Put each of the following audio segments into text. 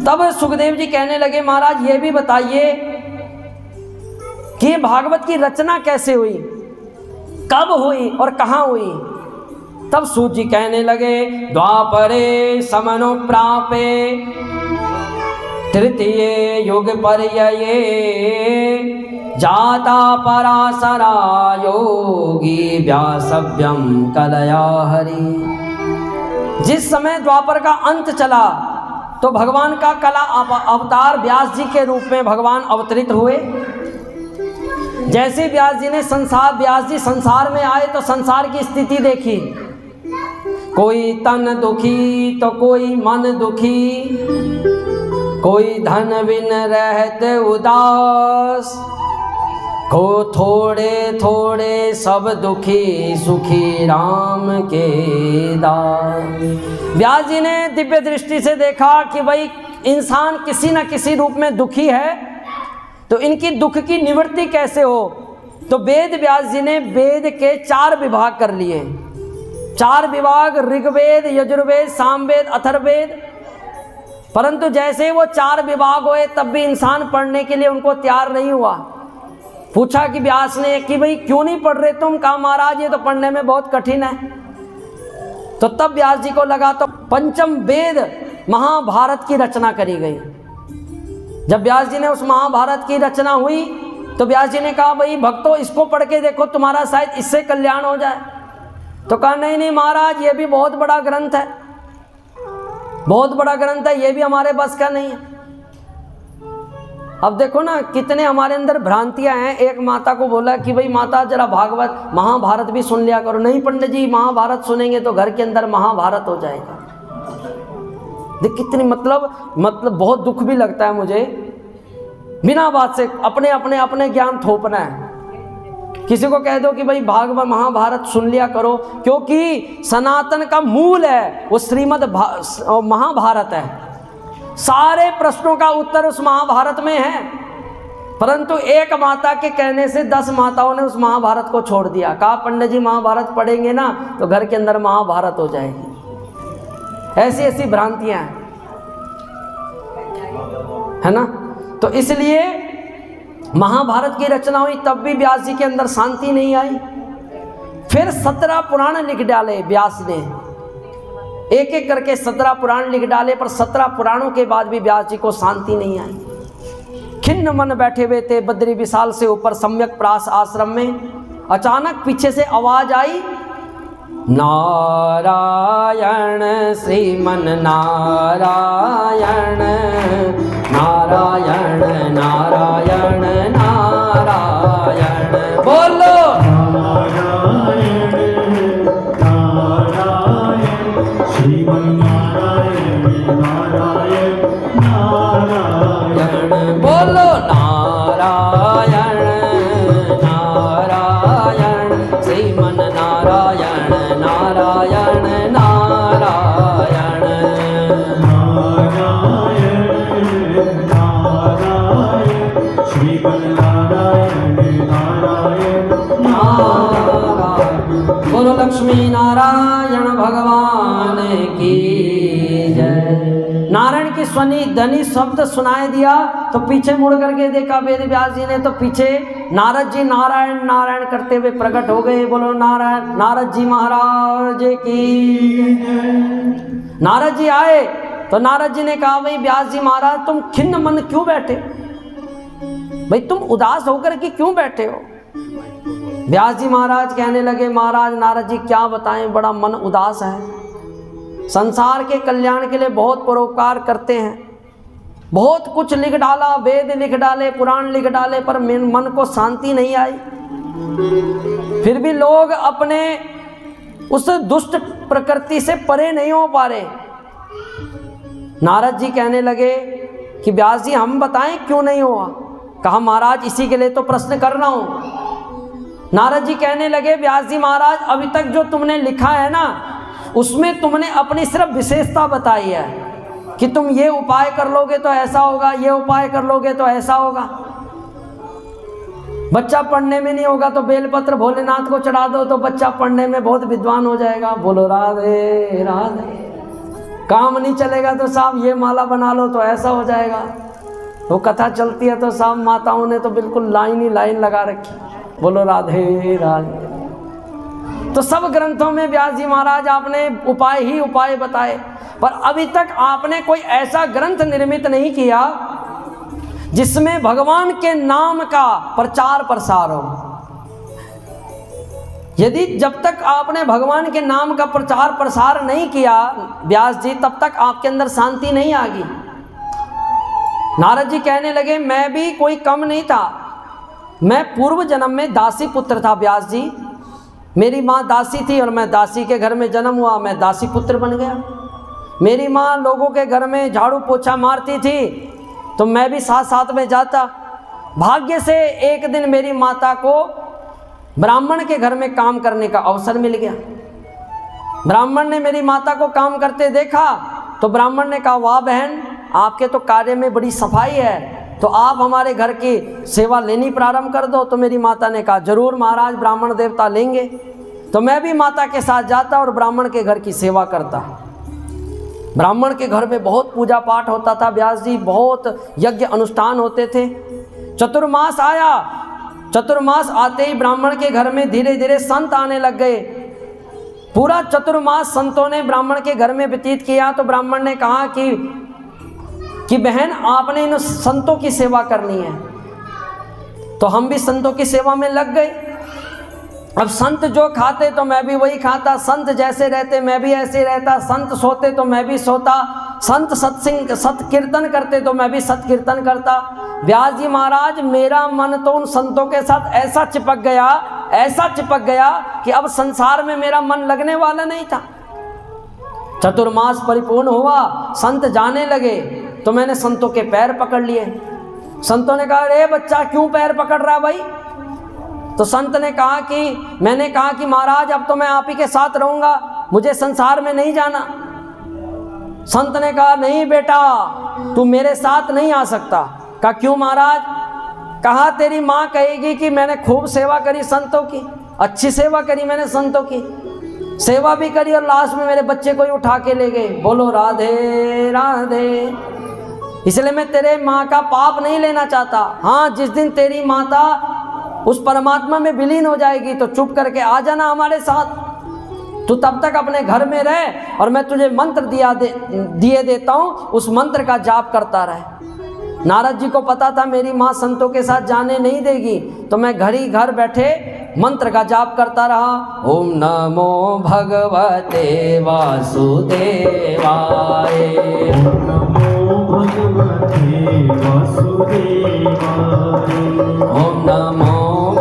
तब सुखदेव जी कहने लगे महाराज ये भी बताइए कि भागवत की रचना कैसे हुई, कब हुई और कहाँ हुई। तब सूत जी कहने लगे द्वापरे समनो प्रापे तृतीये युग पर्यये जाता पराशरा योगी व्यासव्यम कलया हरि। जिस समय द्वापर का अंत चला तो भगवान का कला अवतार व्यास जी के रूप में भगवान अवतरित हुए। जैसे व्यास जी संसार में आए तो संसार की स्थिति देखी, कोई तन दुखी तो कोई मन दुखी, कोई धन बिन रहते उदास, को थोड़े थोड़े सब दुखी सुखी राम के दास। व्यास जी ने दिव्य दृष्टि से देखा कि भाई इंसान किसी न किसी रूप में दुखी है, तो इनकी दुख की निवृत्ति कैसे हो। तो वेद व्यास जी ने वेद के 4 विभाग कर लिए। 4 विभाग ऋग्वेद, यजुर्वेद, सामवेद, अथर्ववेद। परंतु जैसे वो 4 विभाग हुए तब भी इंसान पढ़ने के लिए उनको तैयार नहीं हुआ। पूछा कि व्यास ने कि भाई क्यों नहीं पढ़ रहे तुम। कहा महाराज ये तो पढ़ने में बहुत कठिन है। तो तब व्यास जी को लगा तो पंचम वेद महाभारत की रचना करी गई। जब व्यास जी ने उस महाभारत की रचना हुई तो व्यास जी ने कहा भाई भक्तों इसको पढ़ के देखो, तुम्हारा शायद इससे कल्याण हो जाए। तो कहा नहीं नहीं महाराज ये भी बहुत बड़ा ग्रंथ है, बहुत बड़ा ग्रंथ है, ये भी हमारे बस का नहीं है। अब देखो ना कितने हमारे अंदर भ्रांतियां हैं। एक माता को बोला कि भाई माता जरा भागवत महाभारत भी सुन लिया करो। नहीं पंडित जी महाभारत सुनेंगे तो घर के अंदर महाभारत हो जाएगा। देख कितनी मतलब बहुत दुख भी लगता है मुझे, बिना बात से अपने ज्ञान थोपना है। किसी को कह दो कि भाई भागवत महाभारत सुन लिया करो, क्योंकि सनातन का मूल है वो श्रीमद् महाभारत है। सारे प्रश्नों का उत्तर उस महाभारत में है। परंतु एक माता के कहने से 10 माताओं ने उस महाभारत को छोड़ दिया। कहा पंडित जी महाभारत पढ़ेंगे ना तो घर के अंदर महाभारत हो जाएगी। ऐसी ऐसी भ्रांतियां हैं, है ना। तो इसलिए महाभारत की रचना हुई तब भी व्यास जी के अंदर शांति नहीं आई। फिर 17 पुराण लिख डाले व्यास ने, एक एक करके 17 पुराण लिख डाले। पर 17 पुराणों के बाद भी व्यास जी को शांति नहीं आई। खिन्न मन बैठे हुए थे बद्री विशाल से ऊपर सम्यक प्रास आश्रम में। अचानक पीछे से आवाज आई नारायण श्रीमन नारायण नारायण नारायण नारायण। बोलो श्रीमन नारायण नारायण नारायण। बोलो नारायण नारायण श्रीमन नारायण नारायण नारायण नारायण नारायण श्रीमन नारायण नारायण नारायण। बोलो लक्ष्मी नारायण भगवान की जय। नारायण की स्वनी धनी शब्द सुनाई दिया तो पीछे मुड़ करके देखा वेद व्यास जी ने, तो पीछे नारद जी नारायण नारायण करते हुए प्रकट हो गए। बोलो नारायण नारद जी महाराज की। नारद जी आए तो नारद जी ने कहा भाई व्यास जी महाराज तुम खिन्न मन क्यों बैठे, भाई तुम उदास होकर के क्यों बैठे हो। व्यास जी महाराज कहने लगे महाराज नारद जी क्या बताएं, बड़ा मन उदास है। संसार के कल्याण के लिए बहुत परोपकार करते हैं, बहुत कुछ लिख डाला, वेद लिख डाले, पुराण लिख डाले, पर मन को शांति नहीं आई। फिर भी लोग अपने उस दुष्ट प्रकृति से परे नहीं हो पा रहे। नारद जी कहने लगे कि व्यास जी हम बताएं क्यों नहीं हुआ। कहा महाराज इसी के लिए तो प्रश्न कर रहा हूं। नारद जी कहने लगे व्यास जी महाराज अभी तक जो तुमने लिखा है ना उसमें तुमने अपनी सिर्फ विशेषता बताई है कि तुम ये उपाय कर लोगे तो ऐसा होगा, ये उपाय कर लोगे तो ऐसा होगा। बच्चा पढ़ने में नहीं होगा तो बेलपत्र भोलेनाथ को चढ़ा दो तो बच्चा पढ़ने में बहुत विद्वान हो जाएगा। बोलो राधे राधे। काम नहीं चलेगा तो साहब ये माला बना लो तो ऐसा हो जाएगा। वो कथा चलती है तो साहब माताओं ने तो बिल्कुल लाइन ही लाइन लगा रखी। बोलो राधे राधे। तो सब ग्रंथों में व्यास जी महाराज आपने उपाय ही उपाय बताए, पर अभी तक आपने कोई ऐसा ग्रंथ निर्मित नहीं किया जिसमें भगवान के नाम का प्रचार प्रसार हो। यदि जब तक आपने भगवान के नाम का प्रचार प्रसार नहीं किया व्यास जी, तब तक आपके अंदर शांति नहीं आ गई। नारद जी कहने लगे मैं भी कोई कम नहीं था, मैं पूर्व जन्म में दासी पुत्र था व्यास जी। मेरी माँ दासी थी और मैं दासी के घर में जन्म हुआ, मैं दासी पुत्र बन गया। मेरी माँ लोगों के घर में झाड़ू पोछा मारती थी तो मैं भी साथ साथ में जाता। भाग्य से एक दिन मेरी माता को ब्राह्मण के घर में काम करने का अवसर मिल गया। ब्राह्मण ने मेरी माता को काम करते देखा तो ब्राह्मण ने कहा वाह बहन, आपके तो कार्य में बड़ी सफाई है, तो आप हमारे घर की सेवा लेनी प्रारंभ कर दो। तो मेरी माता ने कहा जरूर महाराज, ब्राह्मण देवता लेंगे। तो मैं भी माता के साथ जाता और ब्राह्मण के घर की सेवा करता। ब्राह्मण के घर में बहुत पूजा पाठ होता था व्यास जी, बहुत यज्ञ अनुष्ठान होते थे। चतुर्मास आया, चतुर्मास आते ही ब्राह्मण के घर में धीरे धीरे संत आने लग गए। पूरा चतुर्मास संतों ने ब्राह्मण के घर में व्यतीत किया। तो ब्राह्मण ने कहा कि बहन आपने इन संतों की सेवा करनी है। तो हम भी संतों की सेवा में लग गए। अब संत जो खाते तो मैं भी वही खाता, संत जैसे रहते मैं भी ऐसे रहता, संत सोते तो मैं भी सोता, संत सत्संग सत कीर्तन करते तो मैं भी सत कीर्तन करता। व्यास जी महाराज मेरा मन तो उन संतों के साथ ऐसा चिपक गया कि अब संसार में मेरा मन लगने वाला नहीं था। चतुर्मास परिपूर्ण हुआ, संत जाने लगे तो मैंने संतों के पैर पकड़ लिए। संतों ने कहा अरे बच्चा क्यों पैर पकड़ रहा भाई? तो संत ने कहा कि मैंने कहा कि महाराज अब तो मैं आप ही के साथ रहूँगा, मुझे संसार में नहीं जाना। संत ने कहा नहीं बेटा तू मेरे साथ नहीं आ सकता। कहा क्यों महाराज? कहा तेरी माँ कहेगी कि मैंने खूब सेवा करी संतों की, अच्छी सेवा करी मैंने संतों की, सेवा भी करी और लास्ट में मेरे बच्चे को ही उठा के ले गए। बोलो राधे राधे। इसलिए मैं तेरे माँ का पाप नहीं लेना चाहता। हाँ जिस दिन तेरी माता उस परमात्मा में विलीन हो जाएगी तो चुप करके आ जाना हमारे साथ। तू तब तक अपने घर में रह और मैं तुझे मंत्र दिए देता हूँ, उस मंत्र का जाप करता रहे। नारद जी को पता था मेरी माँ संतों के साथ जाने नहीं देगी, तो मैं घर बैठे मंत्र का जाप करता रहा। ओम नमो भगवते वासुदेवाय, ओम नमो भगवते वासुदेवाय, ओम नमो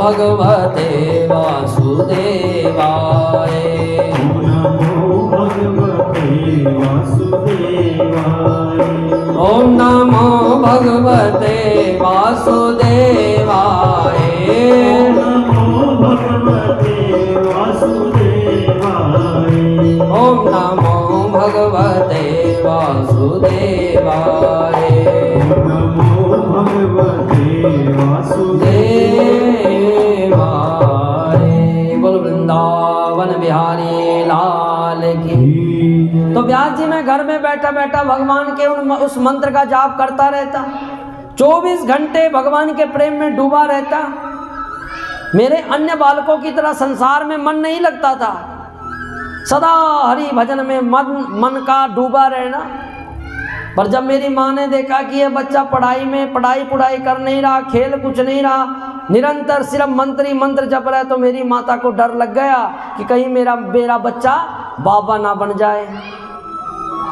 भगवते वासुदेवाय, ओम नमो भगवते वासुदेवाय, ओम नमो भगवते वासुदेवाय, ओम नमो भगवते वासुदेवाय, ओम नमो भगवते वासुदेवाय। बोल वृंदावन बिहारी लाल की। तो व्यास जी मैं घर में बैठा बैठा भगवान के उस मंत्र का जाप करता रहता, 24 घंटे भगवान के प्रेम में डूबा रहता। मेरे अन्य बालकों की तरह संसार में मन नहीं लगता था, सदा हरि भजन में मन का डूबा रहना। पर जब मेरी माँ ने देखा कि ये बच्चा पढ़ाई कर नहीं रहा, खेल कुछ नहीं रहा, निरंतर सिर्फ मंत्र जप रहा है, तो मेरी माता को डर लग गया कि कहीं मेरा बच्चा बाबा ना बन जाए।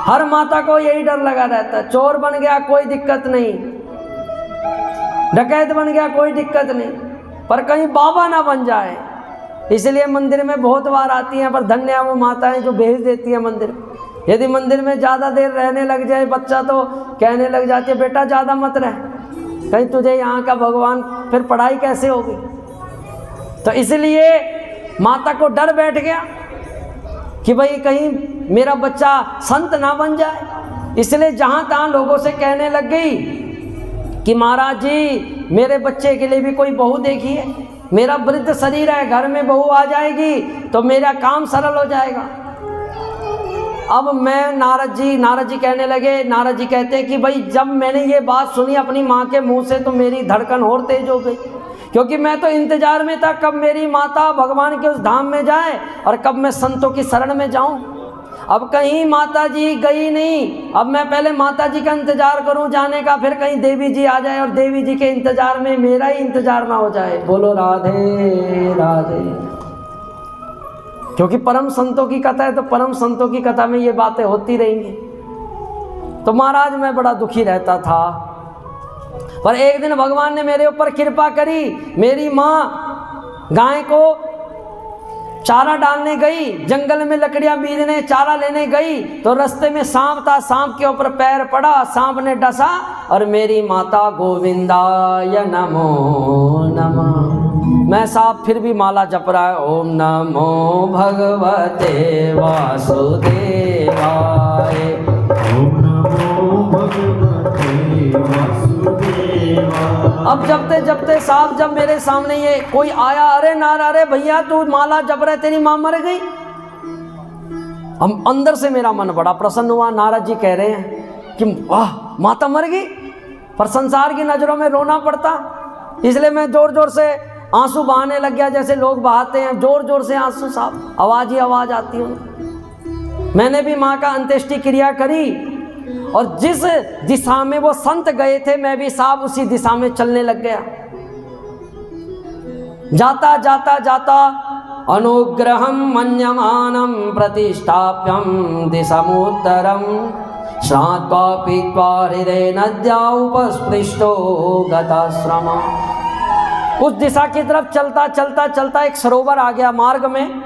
हर माता को यही डर लगा रहता है, चोर बन गया कोई दिक्कत नहीं, डकैत बन गया कोई दिक्कत नहीं, पर कहीं बाबा ना बन जाए। इसलिए मंदिर में बहुत बार आती हैं, पर धन्य है वो माताएं जो भेज देती हैं मंदिर। यदि मंदिर में ज़्यादा देर रहने लग जाए बच्चा तो कहने लग जाती है बेटा ज़्यादा मत रह, कहीं तुझे यहाँ का भगवान, फिर पढ़ाई कैसे होगी। तो इसलिए माता को डर बैठ गया कि भाई कहीं मेरा बच्चा संत ना बन जाए। इसलिए जहाँ तहाँ लोगों से कहने लग गई कि महाराज जी मेरे बच्चे के लिए भी कोई बहू देखिए, मेरा वृद्ध शरीर है, घर में बहू आ जाएगी तो मेरा काम सरल हो जाएगा। अब मैं नारद जी कहने लगे, नारद जी कहते हैं कि भाई जब मैंने ये बात सुनी अपनी माँ के मुंह से तो मेरी धड़कन और तेज हो गई, क्योंकि मैं तो इंतजार में था कब मेरी माता भगवान के उस धाम में जाए और कब मैं संतों की शरण में जाऊं। अब कहीं माता जी गई नहीं, अब मैं पहले माता जी का इंतजार करूं जाने का, फिर कहीं देवी जी आ जाए और देवी जी के इंतजार में मेरा ही इंतजार ना हो जाए। बोलो राधे राधे। क्योंकि परम संतों की कथा है तो परम संतों की कथा में ये बातें होती रहेंगी। तो महाराज मैं बड़ा दुखी रहता था, पर एक दिन भगवान ने मेरे ऊपर कृपा करी। मेरी माँ गाय को चारा डालने गई, जंगल में लकड़ियां बीनने चारा लेने गई तो रास्ते में सांप था, सांप के ऊपर पैर पड़ा, सांप ने डसा और मेरी माता गोविंदाय नमो नमः। मैं साहब फिर भी माला जप रहा है, ओम नमो भगवते वासुदेवाय, ओम नमो भगवते वासुदेवाय। अब जपते साहब जब मेरे सामने ये कोई आया, अरे नारा, अरे भैया तू माला जप रहे, तेरी माँ मर गई। हम अंदर से मेरा मन बड़ा प्रसन्न हुआ। नारद जी कह रहे हैं कि वाह माता मर गई, पर संसार की नजरों में रोना पड़ता, इसलिए मैं जोर जोर से आंसू बहाने लग गया, जैसे लोग बहाते हैं जोर जोर से आंसू साहब, आवाज ही आवाज आती है। मैंने भी माँ का अंत्येष्टि क्रिया करी और जिस दिशा में वो संत गए थे मैं भी साहब उसी दिशा में चलने लग गया। जाता जाता जाता अनुग्रहम मन्यमानम प्रतिष्ठाप्यम दिशमुत्तरम श्रात्वा पीत्वा हृदय नद्या उपस्पृष्टो गताश्रम। उस दिशा की तरफ चलता चलता चलता एक सरोवर आ गया मार्ग में।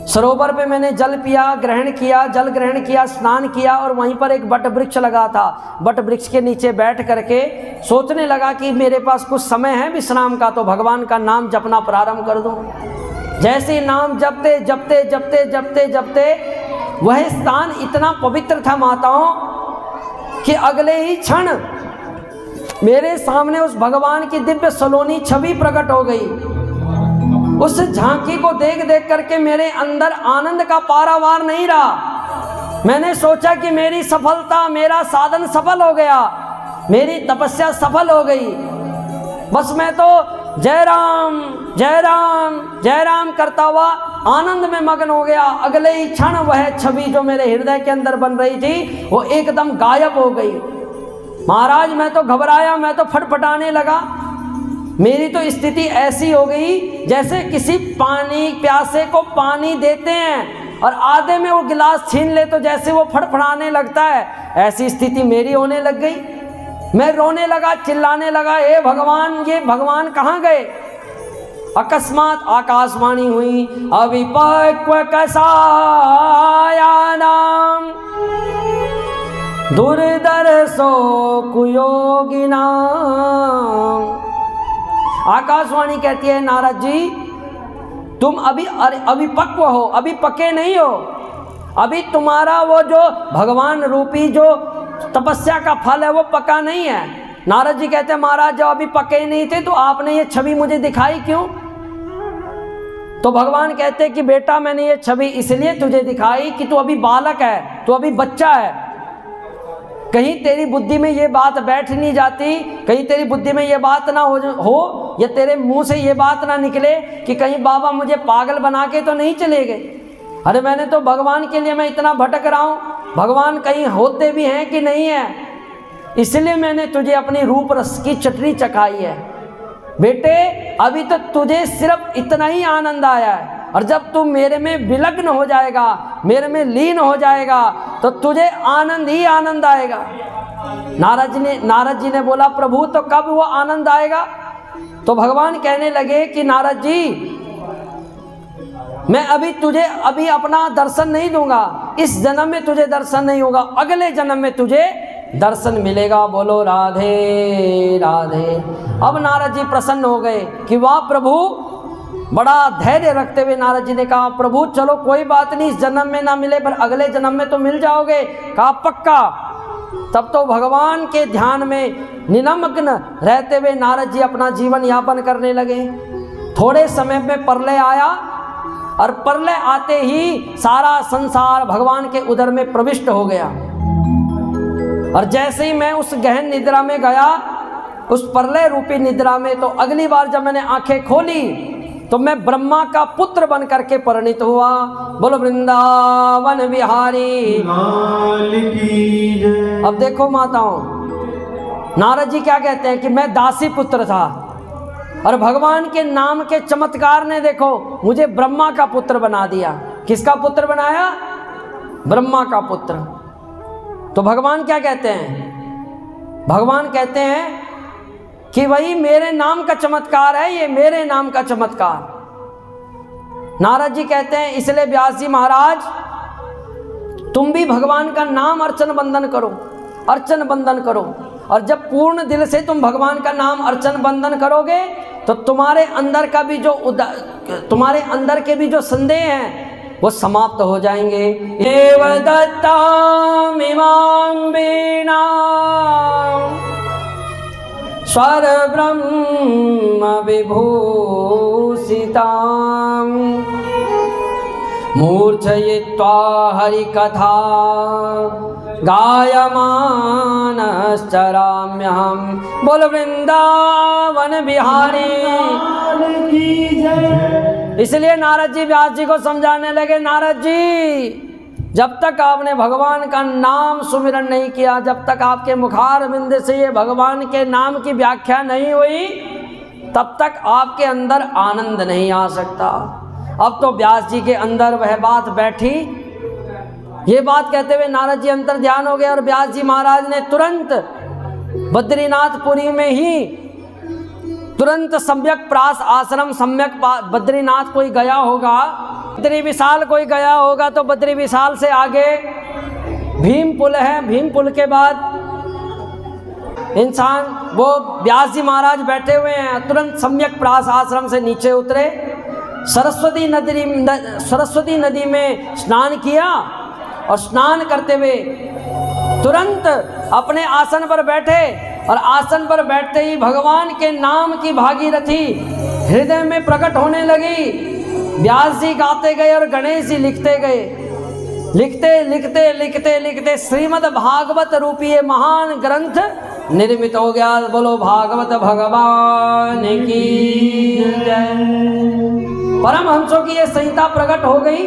सरोवर पे मैंने जल पिया, ग्रहण किया, जल ग्रहण किया, स्नान किया और वहीं पर एक बट वृक्ष लगा था। बट वृक्ष के नीचे बैठ करके सोचने लगा कि मेरे पास कुछ समय है विश्राम का, तो भगवान का नाम जपना प्रारंभ कर दूं। जैसे नाम जपते जपते जपते जपते जपते वह स्थान इतना पवित्र था माताओं कि अगले ही क्षण मेरे सामने उस भगवान की दिव्य सलोनी छवि प्रकट हो गई। उस झांकी को देख देख करके मेरे अंदर आनंद का पारावार नहीं रहा। मैंने सोचा कि मेरी सफलता, मेरा साधन सफल हो गया, मेरी तपस्या सफल हो गई। बस मैं तो जय राम जय राम जय राम करता हुआ आनंद में मग्न हो गया। अगले ही क्षण वह छवि जो मेरे हृदय के अंदर बन रही थी वो एकदम गायब हो गई। महाराज मैं तो घबराया, मैं तो फटफटाने लगा। मेरी तो स्थिति ऐसी हो गई जैसे किसी पानी प्यासे को पानी देते हैं और आधे में वो गिलास छीन ले तो जैसे वो फड़फड़ाने लगता है, ऐसी स्थिति मेरी होने लग गई। मैं रोने लगा, चिल्लाने लगा, हे भगवान ये भगवान कहाँ गए। अकस्मात आकाशवाणी हुई, अविपक्व कसायानाम दुर्दर्शो कुयोगिनाम। आकाशवाणी कहती है नारद जी तुम अभी अविपक्व हो, अभी पके नहीं हो, अभी तुम्हारा वो जो भगवान रूपी जो तपस्या का फल है वो पका नहीं है। नारद जी कहते हैं महाराज जब अभी पके नहीं थे तो आपने ये छवि मुझे दिखाई क्यों। तो भगवान कहते हैं कि बेटा मैंने ये छवि इसलिए तुझे दिखाई कि तू अभी बालक है, तू अभी बच्चा है। कहीं तेरी बुद्धि में ये बात बैठ नहीं जाती, कहीं तेरी बुद्धि में ये बात ना हो या तेरे मुंह से ये बात ना निकले कि कहीं बाबा मुझे पागल बना के तो नहीं चले गए। अरे मैंने तो भगवान के लिए मैं इतना भटक रहा हूँ, भगवान कहीं होते भी हैं कि नहीं है, इसलिए मैंने तुझे अपनी रूप रस की चटनी चखाई है। बेटे अभी तो तुझे सिर्फ इतना ही आनंद आया है और जब तू मेरे में विलग्न हो जाएगा, मेरे में लीन हो जाएगा तो तुझे आनंद ही आनंद आएगा। नारद जी ने बोला प्रभु तो कब वो आनंद आएगा। तो भगवान कहने लगे कि नारद जी मैं अभी अपना दर्शन नहीं दूंगा, इस जन्म में तुझे दर्शन नहीं होगा, अगले जन्म में तुझे दर्शन मिलेगा। बोलो राधे राधे। अब नारद जी प्रसन्न हो गए कि वाह प्रभु। बड़ा धैर्य रखते हुए नारद जी ने कहा प्रभु चलो कोई बात नहीं, इस जन्म में ना मिले पर अगले जन्म में तो मिल जाओगे। कहा पक्का। तब तो भगवान के ध्यान में निमग्न रहते हुए नारद जी अपना जीवन यापन करने लगे। थोड़े समय में प्रलय आया और प्रलय आते ही सारा संसार भगवान के उदर में प्रविष्ट हो गया। और जैसे ही मैं उस गहन निद्रा में गया, उस प्रलय रूपी निद्रा में, तो अगली बार जब मैंने आंखें खोली तो मैं ब्रह्मा का पुत्र बन करके परिणित हुआ। बोलो वृंदावन बिहारी लाल की जय। अब देखो माताओं, नारद जी क्या कहते हैं कि मैं दासी पुत्र था और भगवान के नाम के चमत्कार ने देखो मुझे ब्रह्मा का पुत्र बना दिया। किसका पुत्र बनाया? ब्रह्मा का पुत्र। तो भगवान क्या कहते हैं? भगवान कहते हैं कि वही मेरे नाम का चमत्कार है, ये मेरे नाम का चमत्कार। नारद जी कहते हैं इसलिए व्यास जी महाराज तुम भी भगवान का नाम अर्चन बंदन करो, अर्चन बंदन करो। और जब पूर्ण दिल से तुम भगवान का नाम अर्चन बंदन करोगे तो तुम्हारे अंदर का भी जो तुम्हारे अंदर के भी जो संदेह हैं वो समाप्त हो जाएंगे। एव दत्तामिमां वीणा स्वर ब्रह्म विभूषितां मूर्छयित्वा हरिकथा गायमानश्चराम्यहम्। बोल वृंदावन बिहारी। इसलिए नारद जी व्यास जी को समझाने लगे, नारद जी जब तक आपने भगवान का नाम सुमिरन नहीं किया, जब तक आपके मुखार बिंद से ये भगवान के नाम की व्याख्या नहीं हुई, तब तक आपके अंदर आनंद नहीं आ सकता। अब तो व्यास जी के अंदर वह बात बैठी। ये बात कहते हुए नारद जी अंतर ध्यान हो गए और व्यास जी महाराज ने तुरंत बद्रीनाथपुरी में ही तुरंत सम्यक प्रास आश्रम, सम्यक बद्रीनाथ कोई गया होगा, बद्री विशाल कोई गया होगा तो बद्री विशाल से आगे भीम पुल है, भीम पुल के बाद इंसान वो व्यास जी महाराज बैठे हुए हैं, तुरंत सम्यक प्रास आश्रम से नीचे उतरे, सरस्वती नदी में स्नान किया और स्नान करते हुए तुरंत अपने आसन पर बैठे और आसन पर बैठते ही भगवान के नाम की भागीरथी हृदय में प्रकट होने लगी। व्यास जी गाते गए और गणेश जी लिखते गए। लिखते लिखते लिखते लिखते श्रीमद् भागवत रूपी ये महान ग्रंथ निर्मित हो गया। बोलो भागवत भगवान की जय। परमहंसों की ये संहिता प्रकट हो गई